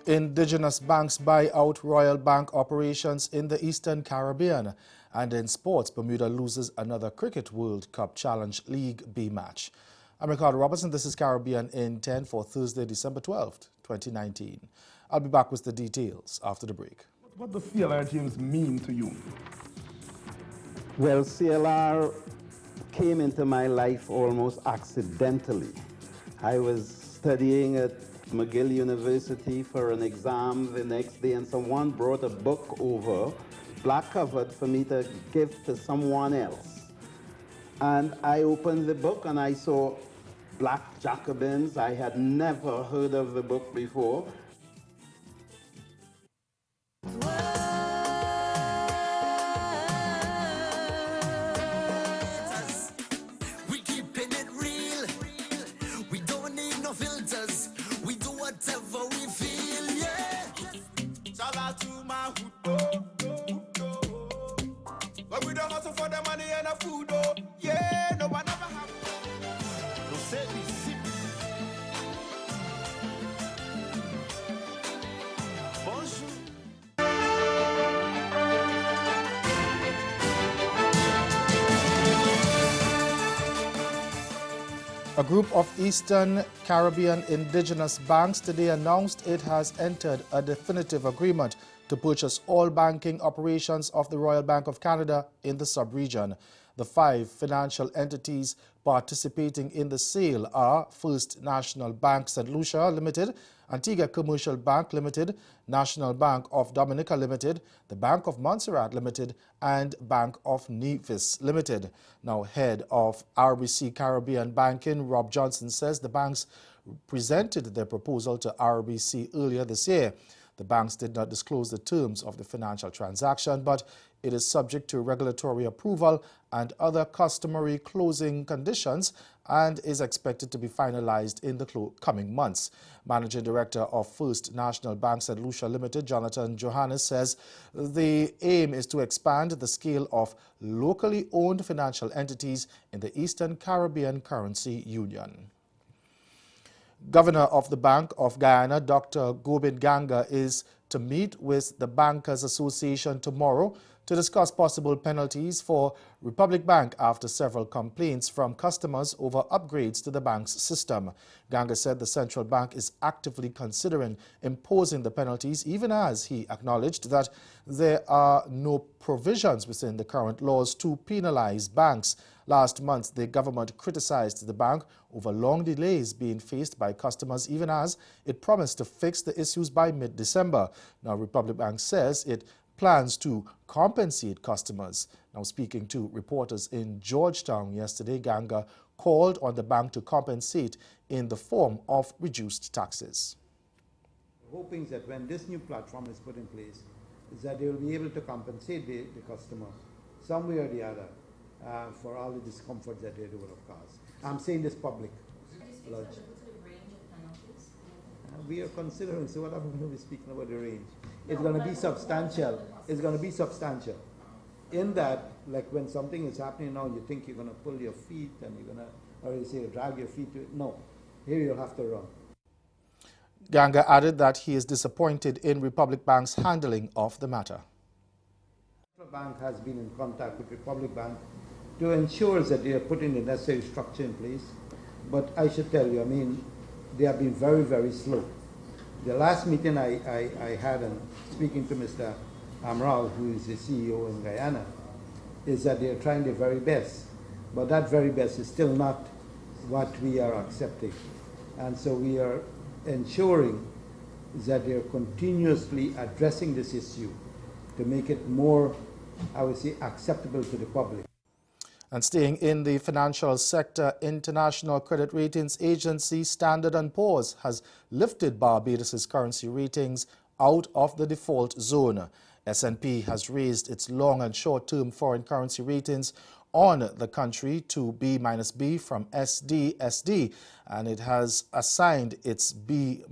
Indigenous banks buy out Royal Bank operations in the Eastern Caribbean. And in sports, Bermuda loses another Cricket World Cup Challenge League B match. I'm Ricardo Robertson. This is Caribbean in 10 for Thursday, December 12th, 2019. I'll be back with the details after the break. What does CLR teams mean to you? Well, CLR came into my life almost accidentally. I was studying at McGill University for an exam the next day, and someone brought a book over, black covered, for me to give to someone else. And I opened the book and I saw Black Jacobins. I had never heard of the book before. We keeping it real. We don't need no filters. We do whatever we feel, yeah. Shout out to my hood, but we don't hustle for the money and the food, oh. Yeah, no one ever have. No say we sick. Bonjour. A group of Eastern Caribbean indigenous banks today announced it has entered a definitive agreement to purchase all banking operations of the Royal Bank of Canada in the sub-region. The 5 financial entities participating in the sale are First National Bank St. Lucia Limited, Antigua Commercial Bank Limited, National Bank of Dominica Limited, the Bank of Montserrat Limited, and Bank of Nevis Limited. Now, head of RBC Caribbean Banking, Rob Johnson, says the banks presented their proposal to RBC earlier this year. The banks did not disclose the terms of the financial transaction, but it is subject to regulatory approval and other customary closing conditions and is expected to be finalized in the coming months. Managing Director of First National Bank St. Lucia Limited, Jonathan Johannes, says the aim is to expand the scale of locally owned financial entities in the Eastern Caribbean Currency Union. Governor of the Bank of Guyana, Dr. Gobind Ganga, is to meet with the Bankers Association tomorrow to discuss possible penalties for Republic Bank after several complaints from customers over upgrades to the bank's system. Ganga said the central bank is actively considering imposing the penalties, even as he acknowledged that there are no provisions within the current laws to penalize banks. Last month, the government criticized the bank over long delays being faced by customers, even as it promised to fix the issues by mid-December. Now, Republic Bank says it plans to compensate customers. Now, speaking to reporters in Georgetown yesterday, Ganga called on the bank to compensate in the form of reduced taxes. Hoping that when this new platform is put in place, is that they will be able to compensate the customer some way or the other for all the discomfort that they do have caused. I'm saying this public. We are considering, so what I'm going to be speaking about the range. It's going to be substantial. It's going to be substantial. In that, like when something is happening now, you think you're going to pull your feet and you're going to, or you say drag your feet to it. No, here you'll have to run. Ganga added that he is disappointed in Republic Bank's handling of the matter. The bank has been in contact with Republic Bank to ensure that they are putting the necessary structure in place. But I should tell you, I mean, they have been very, very slow. The last meeting I had, and speaking to Mr. Amral, who is the CEO in Guyana, is that they are trying their very best. But that very best is still not what we are accepting. And so we are ensuring that they are continuously addressing this issue to make it more, I would say, acceptable to the public. And staying in the financial sector, international credit ratings agency Standard & Poor's has lifted Barbados' currency ratings out of the default zone. S&P has raised its long and short-term foreign currency ratings on the country to B- B from SD, and it has assigned its B-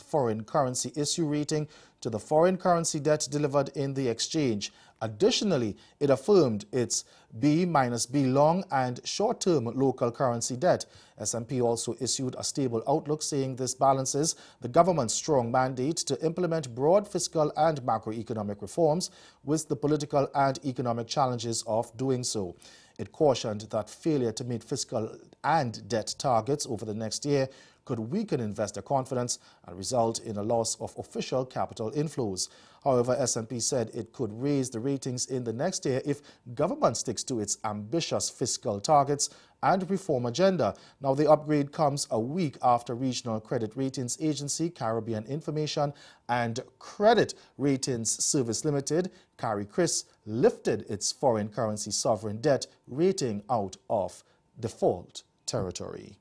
foreign currency issue rating to the foreign currency debt delivered in the exchange. Additionally, it affirmed its B-B long and short-term local currency debt. S&P also issued a stable outlook, saying this balances the government's strong mandate to implement broad fiscal and macroeconomic reforms with the political and economic challenges of doing so. It cautioned that failure to meet fiscal and debt targets over the next year could weaken investor confidence and result in a loss of official capital inflows. However, S&P said it could raise the ratings in the next year if government sticks to its ambitious fiscal targets and reform agenda. Now, the upgrade comes a week after regional credit ratings agency Caribbean Information and Credit Ratings Service Limited, CaribCris, lifted its foreign currency sovereign debt rating out of default territory.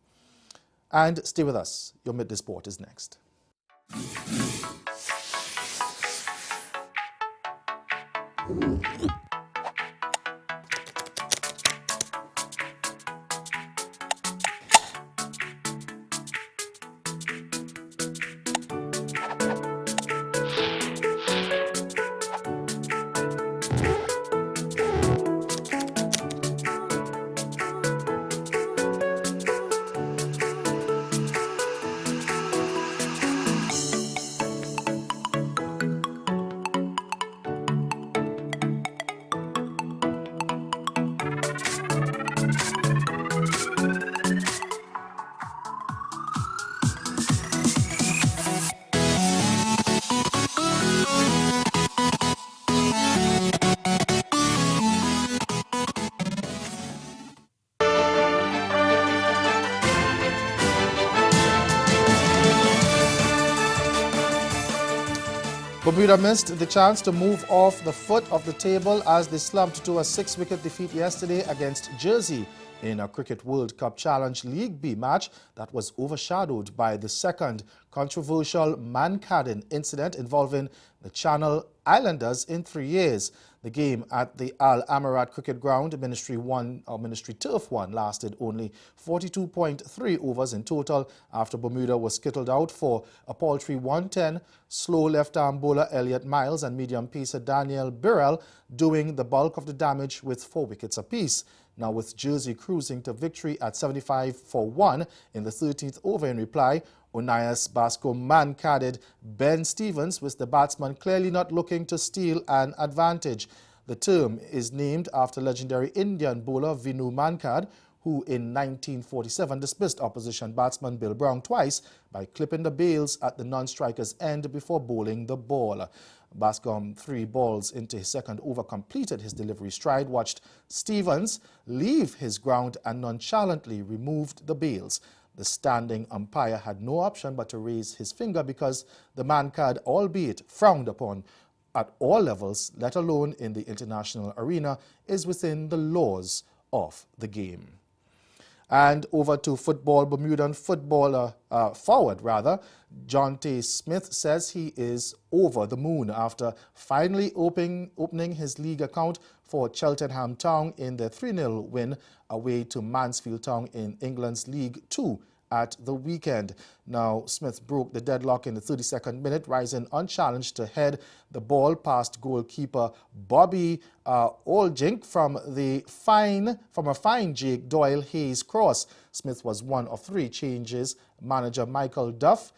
And stay with us. Your Midday Sport is next. Bermuda missed the chance to move off the foot of the table as they slumped to a 6-wicket defeat yesterday against Jersey in a Cricket World Cup Challenge League B match that was overshadowed by the second controversial man-cadding incident involving the Channel Islanders in 3 years. The game at the Al Amarat Cricket Ground, Ministry Turf 1, lasted only 42.3 overs in total after Bermuda was skittled out for a paltry 110, slow left-arm bowler Elliot Miles and medium pacer Daniel Birrell doing the bulk of the damage with 4 wickets apiece. Now, with Jersey cruising to victory at 75 for 1 in the 13th over in reply, Onias Bascom man-cadded Ben Stevens, with the batsman clearly not looking to steal an advantage. The term is named after legendary Indian bowler Vinu Mankad, who in 1947 dismissed opposition batsman Bill Brown twice by clipping the bails at the non-striker's end before bowling the ball. Bascom, 3 balls into his second over, completed his delivery stride, watched Stevens leave his ground and nonchalantly removed the bails. The standing umpire had no option but to raise his finger because the man-cad, albeit frowned upon at all levels, let alone in the international arena, is within the laws of the game. And over to football. Bermudan forward Jonte Smith says he is over the moon after finally opening his league account for Cheltenham Town in their 3-0 win away to Mansfield Town in England's League 2 at the weekend. Now, Smith broke the deadlock in the 32nd minute, rising unchallenged to head the ball past goalkeeper Bobby Oljink from a fine Jake Doyle Hayes cross. Smith was one of 3 changes manager Michael Duff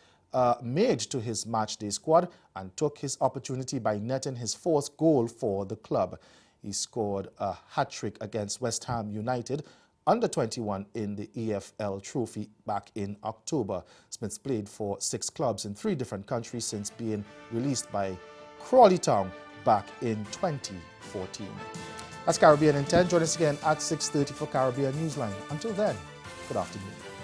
made to his matchday squad and took his opportunity by netting his 4th goal for the club. He scored a hat-trick against West Ham United under 21 in the EFL Trophy back in October. Smith played for 6 clubs in 3 different countries since being released by Crawley Town back in 2014. That's Caribbean in 10. Join us again at 6:30 for Caribbean Newsline. Until then, good afternoon.